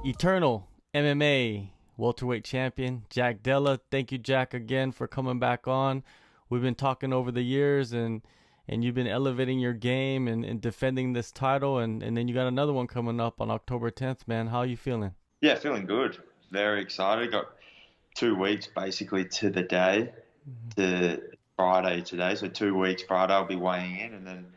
Eternal MMA welterweight champion Jack Della. Thank you, Jack, again for coming back on. We've been talking over the years, and you've been elevating your game and defending this title, and then you got another one coming up on October 10th, man. How are you feeling? Yeah, feeling good. Very excited. Got 2 weeks basically to the day, to Friday today. So 2 weeks Friday I'll be weighing in and then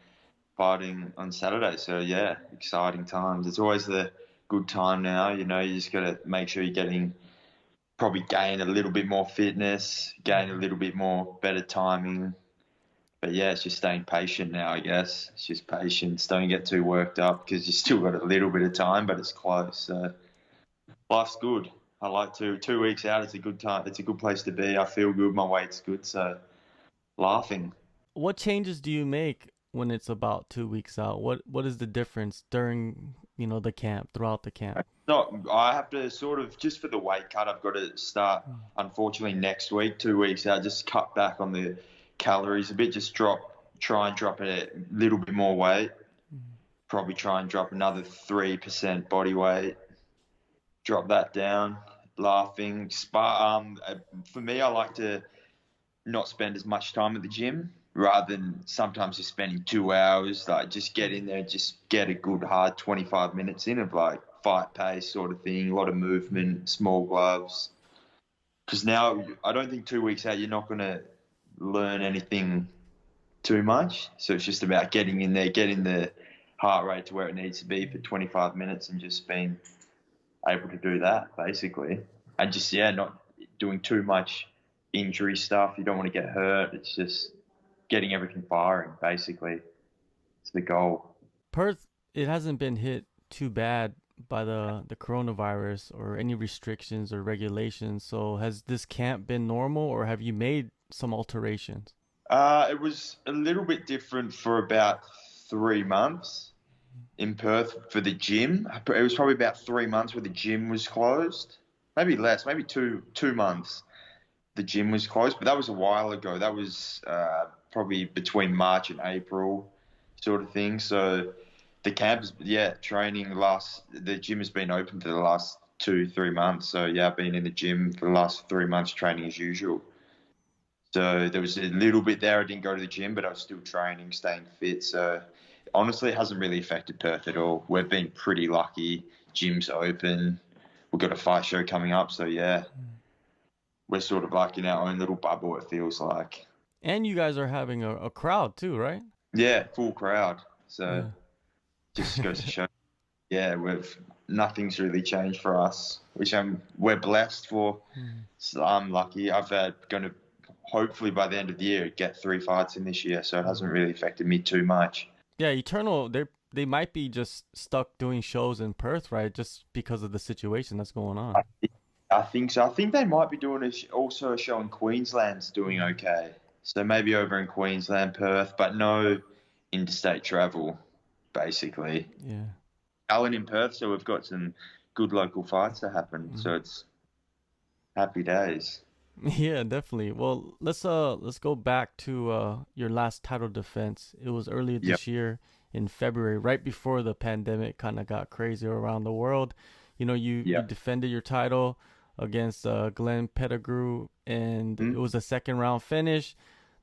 fighting on Saturday. So yeah, exciting times. It's always the good time now. You just got to make sure you're probably gain a little bit more fitness, gain a little bit more better timing. But yeah, it's just staying patient now, I guess. It's just patience. Don't get too worked up because you still got a little bit of time, but it's close. So life's good. I like to. 2 weeks out, it's a good time. It's a good place to be. I feel good. My weight's good. So laughing. What changes do you make when it's about 2 weeks out? What is the difference during the camp, throughout the camp? No, I have to sort of, just for the weight cut, I've got to start, unfortunately, next week, 2 weeks out, just cut back on the calories a bit, try and drop a little bit more weight. Probably try and drop another 3% body weight. Drop that down, laughing. For me, I like to not spend as much time at the gym rather than sometimes just spending 2 hours. Like, just get in there, just get a good hard 25 minutes in of like fight pace sort of thing, a lot of movement, small gloves. Because now I don't think 2 weeks out you're not going to learn anything too much. So it's just about getting in there, getting the heart rate to where it needs to be for 25 minutes and just being able to do that basically. And just, not doing too much injury stuff. You don't want to get hurt. It's just getting everything firing basically. It's the goal. Perth, it hasn't been hit too bad by the coronavirus or any restrictions or regulations. So has this camp been normal, or have you made some alterations? It was a little bit different for about 3 months in Perth for the gym. It was probably about 3 months where the gym was closed. Maybe less, maybe two months the gym was closed. But that was a while ago. That was probably between March and April sort of thing. So the camp is, training the gym has been open for the last 2-3 months. So yeah, I've been in the gym for the last 3 months training as usual. So there was a little bit there. I didn't go to the gym, but I was still training, staying fit. So honestly, it hasn't really affected Perth at all. We've been pretty lucky. Gym's open. We've got a fight show coming up. So yeah, we're sort of like in our own little bubble, it feels like. And you guys are having a crowd too, right? Yeah, full crowd. So Yeah. just goes to show, nothing's really changed for us, which we're blessed for. So I'm lucky. Going to hopefully by the end of the year get 3 fights in this year, so it hasn't really affected me too much. Yeah, Eternal, they might be just stuck doing shows in Perth, right? Just because of the situation that's going on. I think so. I think they might be doing also a show in Queensland's doing okay. So maybe over in Queensland, Perth, but no interstate travel, basically. Yeah. Aldin in Perth, so we've got some good local fights that happen. So it's happy days. Yeah, definitely. Well, let's go back to your last title defense. It was earlier Yep. this year in February, right before the pandemic kind of got crazy around the world. You Yep. defended your title against Glenn Pettigrew, and it Mm. was a second round finish.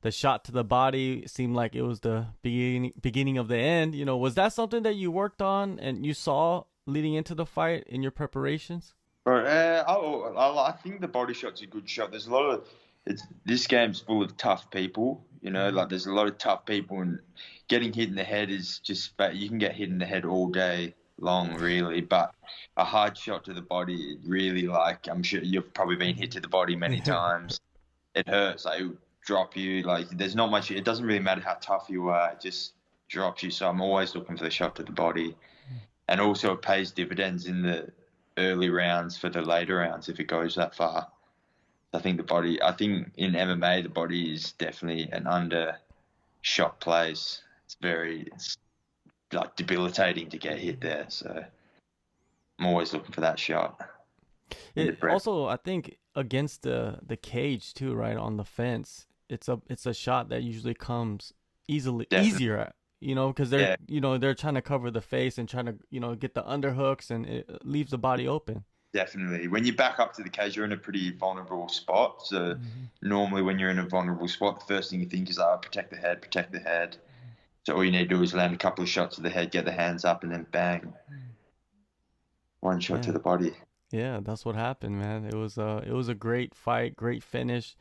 The shot to the body seemed like it was the beginning of the end. Was that something that you worked on and you saw leading into the fight in your preparations? Right, I think the body shot's a good shot. There's a lot of this game's full of tough people. Like there's a lot of tough people, and getting hit in the head is just you can get hit in the head all day long, really. But a hard shot to the body, it really, like, I'm sure you've probably been hit to the body many times. It hurts. Like, it will drop you. Like, there's not much. It doesn't really matter how tough you are. It just drops you. So I'm always looking for the shot to the body, and also it pays dividends in the early rounds for the later rounds if it goes that far. I think in MMA, the body is definitely an undershot place. It's like debilitating to get hit there. So I'm always looking for that shot. It also, I think, against the cage too, right on the fence. It's a shot that usually comes Definitely. easier, because Yeah, they're trying to cover the face and trying to, get the underhooks, and it leaves the body open. definitely. When you back up to the cage, you're in a pretty vulnerable spot. So Hmm. normally when you're in a vulnerable spot, the first thing you think is, protect the head, protect the head. So all you need to do is land a couple of shots to the head, get the hands up, and then bang, one shot to Yeah. the body. Yeah, that's what happened, man. It was a great fight, great finish.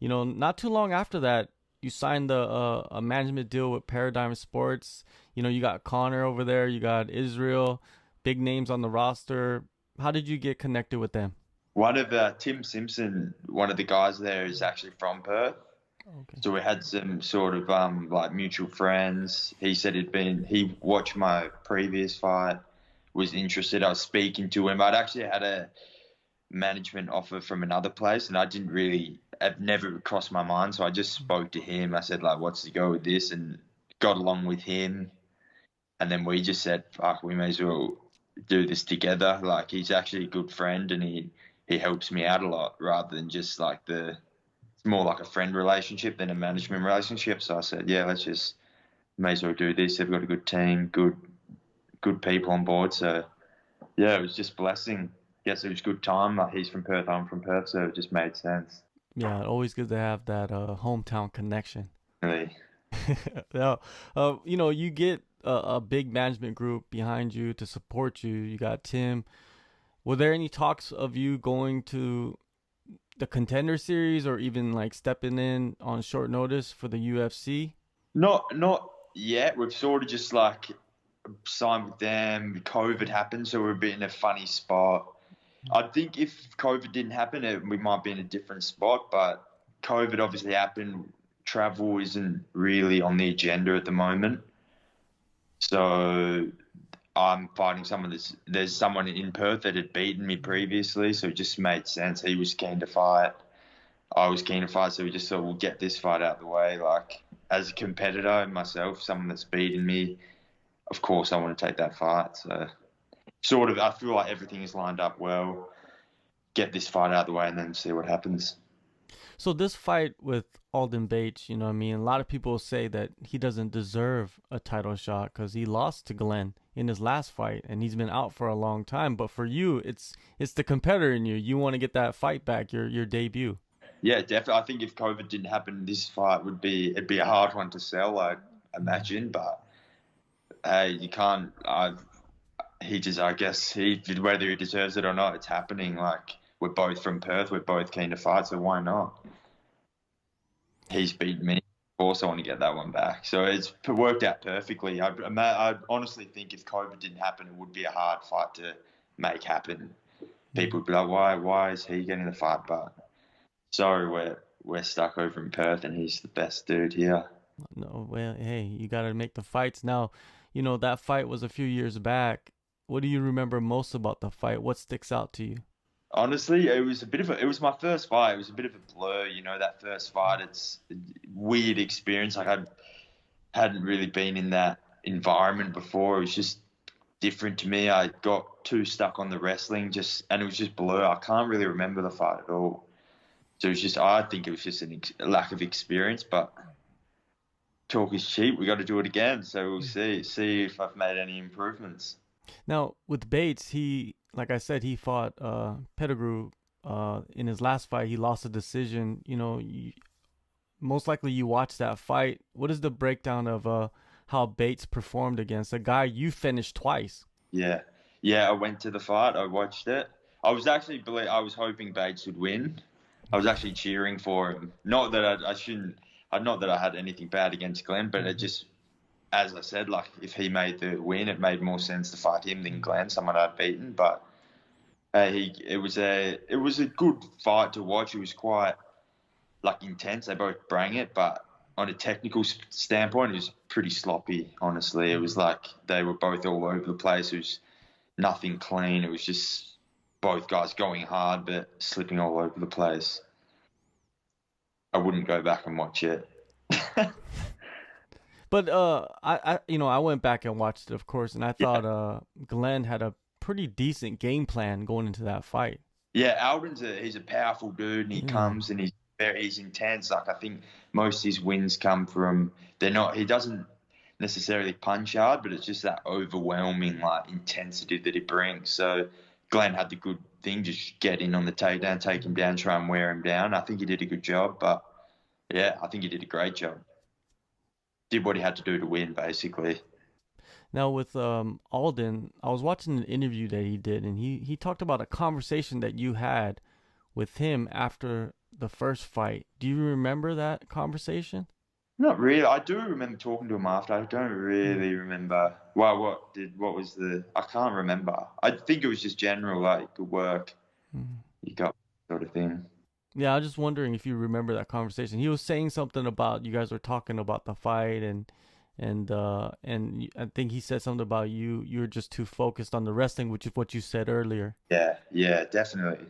Not too long after that, you signed a management deal with Paradigm Sports. You got Connor over there, you got Israel, big names on the roster. How did you get connected with them? One of Tim Simpson, one of the guys there, is actually from Perth. Okay. So we had some sort of like mutual friends. He said he watched my previous fight, was interested. I was speaking to him. I'd actually had a management offer from another place, and I've never crossed my mind. So I just spoke to him. I said, like, what's the go with this? And got along with him. And then we just said, fuck, we may as well do this together. Like, he's actually a good friend, and he helps me out a lot, rather than just like it's more like a friend relationship than a management relationship. So I said, yeah, let's just may as well do this. They've got a good team, good people on board. So yeah, it was just blessing. Yes, it was good time. Like, he's from Perth, I'm from Perth, so it just made sense. Yeah, always good to have that hometown connection. Really. Now, you get a big management group behind you to support you. You got Tim. Were there any talks of you going to the Contender Series, or even like stepping in on short notice for the UFC? Not yet. We've sort of just like signed with them. COVID happened, so we're a bit in a funny spot. I think if COVID didn't happen, we might be in a different spot. But COVID obviously happened. Travel isn't really on the agenda at the moment. So I'm fighting someone there's someone in Perth that had beaten me previously, so it just made sense. He was keen to fight. I was keen to fight, so we just thought we'll get this fight out of the way. Like, as a competitor myself, someone that's beaten me, of course I want to take that fight. So sort of, I feel like everything is lined up well. Get this fight out of the way and then see what happens. So this fight with Aldin Bates, what I mean, a lot of people say that he doesn't deserve a title shot because he lost to Glenn in his last fight, and he's been out for a long time. But for you, it's the competitor in you. You want to get that fight back, your debut. Yeah, definitely. I think if COVID didn't happen, this fight it'd be a hard one to sell, I imagine. But hey, you can't. I guess whether he deserves it or not, it's happening. Like, we're both from Perth, we're both keen to fight, so why not? He's beat me. Of course, I want to get that one back. So it's worked out perfectly. I honestly think if COVID didn't happen, it would be a hard fight to make happen. People would be like, why is he getting the fight? But sorry, we're stuck over in Perth, and he's the best dude here. No, well, hey, you got to make the fights now. That fight was a few years back. What do you remember most about the fight? What sticks out to you? Honestly, it was my first fight. It was a bit of a blur, that first fight. It's a weird experience. Like, I hadn't really been in that environment before. It was just different to me. I got too stuck on the wrestling, and it was just blur. I can't really remember the fight at all. So I think it was just a lack of experience. But talk is cheap. We got to do it again. So we'll see if I've made any improvements. Now with Bates, like I said, he fought Pettigrew. In his last fight, he lost a decision. Most likely you watched that fight. What is the breakdown of how Bates performed against a guy you finished twice? Yeah, I went to the fight. I watched it. I was hoping Bates would win. I was actually cheering for him. Not that I shouldn't. Not that I had anything bad against Glenn, but it just, as I said, like, if he made the win, it made more sense to fight him than Glenn, someone I'd beaten. But it was a good fight to watch. It was quite like intense. They both bring it, but on a technical standpoint, it was pretty sloppy. Honestly, it was like they were both all over the place. It was nothing clean. It was just both guys going hard but slipping all over the place. I wouldn't go back and watch it. But I went back and watched it, of course, and I thought Glenn had a pretty decent game plan going into that fight. Yeah, he's a powerful dude, and he comes and he's intense. Like, I think most of his wins come from he doesn't necessarily punch hard, but it's just that overwhelming like intensity that he brings. So Glenn had the good thing, just get in on the takedown, take him down, try and wear him down. I think he did a good job, but yeah, I think he did a great job. Did what he had to do to win, basically. Now with Aldin, I was watching an interview that he did, and he talked about a conversation that you had with him after the first fight. Do you remember that conversation? Not really. I do remember talking to him after. I don't Mm. really remember. Well, what was the? I can't remember. I think it was just general, like good work Mm. you got, sort of thing. Yeah, I was just wondering if you remember that conversation. He was saying something about you guys were talking about the fight and I think he said something about you were just too focused on the wrestling, which is what you said earlier. Yeah, yeah, definitely.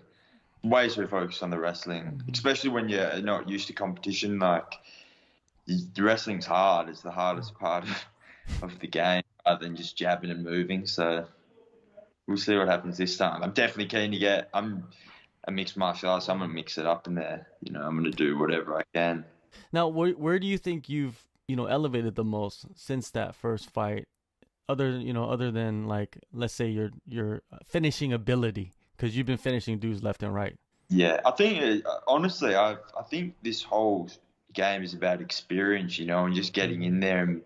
Way too focused on the wrestling, Hmm. especially when you're not used to competition. Like the wrestling's hard. It's the hardest part of the game, other than just jabbing and moving. So we'll see what happens this time. I'm definitely keen to get. I'm a mixed martial artist. So I'm gonna mix it up in there. I'm gonna do whatever I can. Now, where do you think you've elevated the most since that first fight? Other than like let's say your finishing ability, because you've been finishing dudes left and right. Yeah, I think honestly, I think this whole game is about experience, and just getting Mm. in there and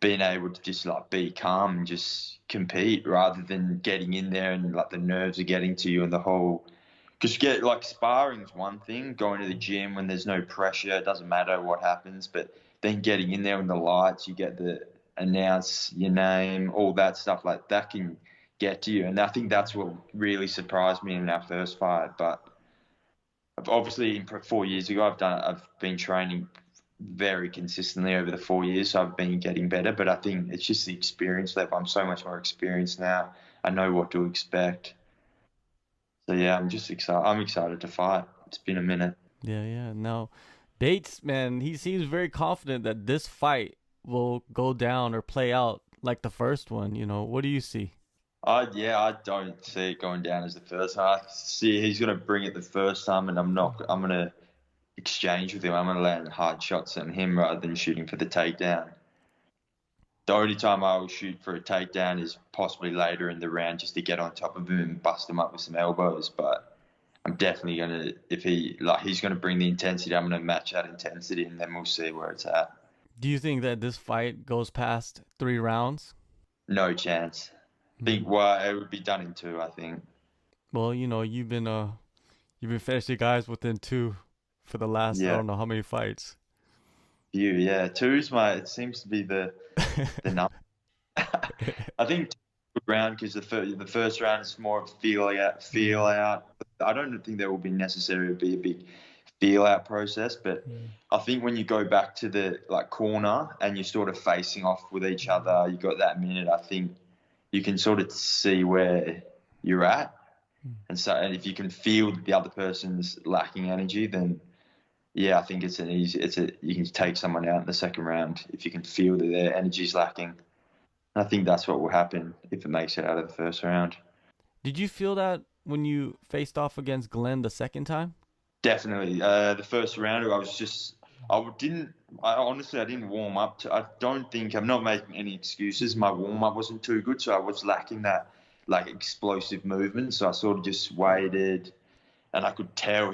being able to just like be calm and just compete rather than getting in there and like the nerves are getting to you and the whole. Because you get like sparring's one thing, going to the gym when there's no pressure, it doesn't matter what happens, but then getting in there with the lights, you get the announce your name, all that stuff like that can get to you, and I think that's what really surprised me in our first fight, but. Obviously, 4 years ago, I've been training very consistently over the 4 years, so I've been getting better. But I think it's just the experience level. I'm so much more experienced now. I know what to expect. So yeah, I'm just excited. I'm excited to fight. It's been a minute. Yeah, yeah. Now, Bates, man, he seems very confident that this fight will go down or play out like the first one. What do you see? I don't see it going down as the first time. I see he's gonna bring it the first time, and I'm not. I'm gonna exchange with him. I'm gonna land hard shots on him rather than shooting for the takedown. The only time I will shoot for a takedown is possibly later in the round just to get on top of him and bust him up with some elbows. But I'm definitely gonna, if he's gonna bring the intensity, I'm gonna match that intensity, and then we'll see where it's at. Do you think that this fight goes past 3 rounds? No chance. Mm. Well, it would be done in two. I think. Well, you've been finishing guys within two for the last I Yeah, don't know how many fights. yeah. Two's it seems to be the number. I think good round because the first round is more of a feel Mm, out. I don't think there will be necessarily be a big feel out process, but mm, I think when you go back to the like corner and you're sort of facing off with each other, you got that minute. I think you can sort of see where you're at, mm. and if you can feel that the other person's lacking energy, then yeah, I think you can take someone out in the second round if you can feel that their energy's lacking. I think that's what will happen if it makes it out of the first round. Did you feel that when you faced off against Glenn the second time? Definitely. The first round, I honestly, I didn't warm up I don't think, I'm not making any excuses. My warm up wasn't too good, so I was lacking that like explosive movement. So I sort of just waited and I could tell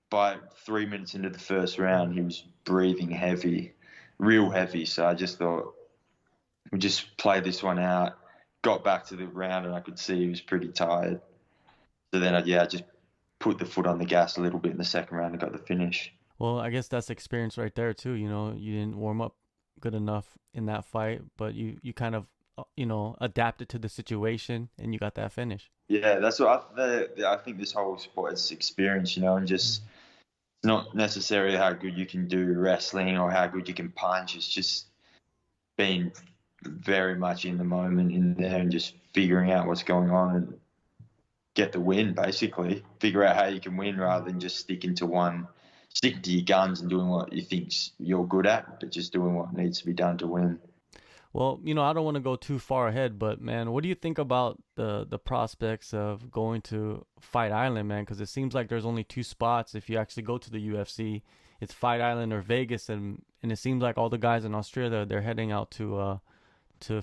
by 3 minutes into the first round, he was breathing heavy, real heavy. So I just thought, we just play this one out. Got back to the round and I could see he was pretty tired. So then, I just put the foot on the gas a little bit in the second round and got the finish. Well, I guess that's experience right there too. You didn't warm up good enough in that fight, but you kind of adapted to the situation and you got that finish. Yeah, that's what I think this whole sport is experience, and just it's not necessarily how good you can do wrestling or how good you can punch. It's just being very much in the moment in there and just figuring out what's going on and get the win, basically. Figure out how you can win rather than just sticking to your guns and doing what you think you're good at, but just doing what needs to be done to win. Well, I don't want to go too far ahead, but man, what do you think about the prospects of going to Fight Island, man? Because it seems like there's only two spots if you actually go to the UFC. It's Fight Island or Vegas, and and it seems like all the guys in Australia, they're heading out to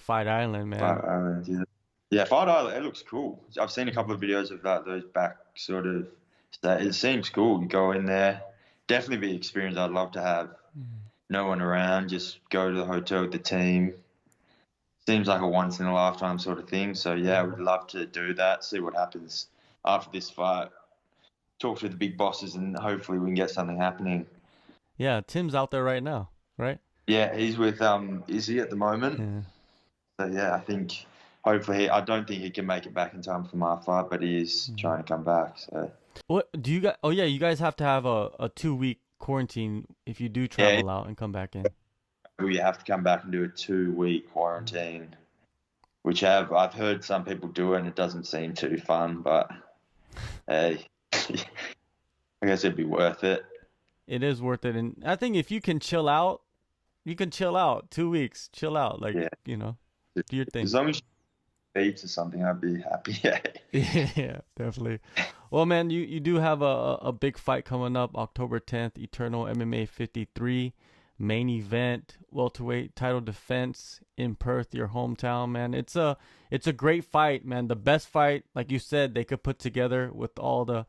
Fight Island, man. Fight Island, yeah. Yeah, Fight Island, it looks cool. I've seen a couple of videos of that, those back sort of. It seems cool. You go in there, definitely be an experience I'd love to have. No one around, just go to the hotel with the team. Seems like a once in a lifetime sort of thing. So yeah, I would love to do that. See what happens after this fight. Talk to the big bosses, and hopefully we can get something happening. Yeah, Tim's out there right now, right? Yeah, he's with Izzy at the moment. Yeah. So yeah, I think hopefully I don't think he can make it back in time for my fight, but he is trying to come back. So What do you guys? Oh yeah, you guys have to have a 2 week quarantine if you do travel out and come back in. we have to come back and do a 2 week quarantine, which I've heard some people do it and it doesn't seem too fun, but hey, I guess it'd be worth it. It is worth it, and I think if you can chill out, you can chill out 2 weeks, chill out, like you know, do your thing. As long as you beats or something, I'd be happy. Yeah, definitely. Well, man, you do have a big fight coming up October 10th, Eternal MMA 53 main event, welterweight title defense in Perth, your hometown, man. It's a great fight, man. The best fight, like you said, they could put together with all the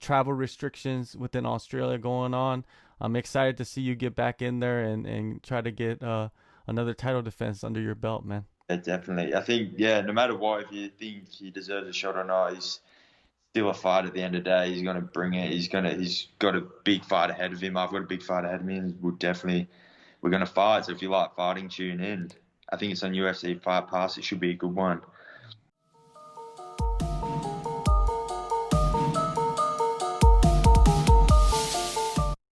travel restrictions within Australia going on. I'm excited to see you get back in there and try to get another title defense under your belt, man. Yeah, definitely. I think, no matter what, if you think he deserves a shot or not, he's still a fight at the end of the day. He's going to bring it. He's got a big fight ahead of him. I've got a big fight ahead of me, and we're going to fight. So if you like fighting, tune in. I think it's on UFC Fight Pass. It should be a good one.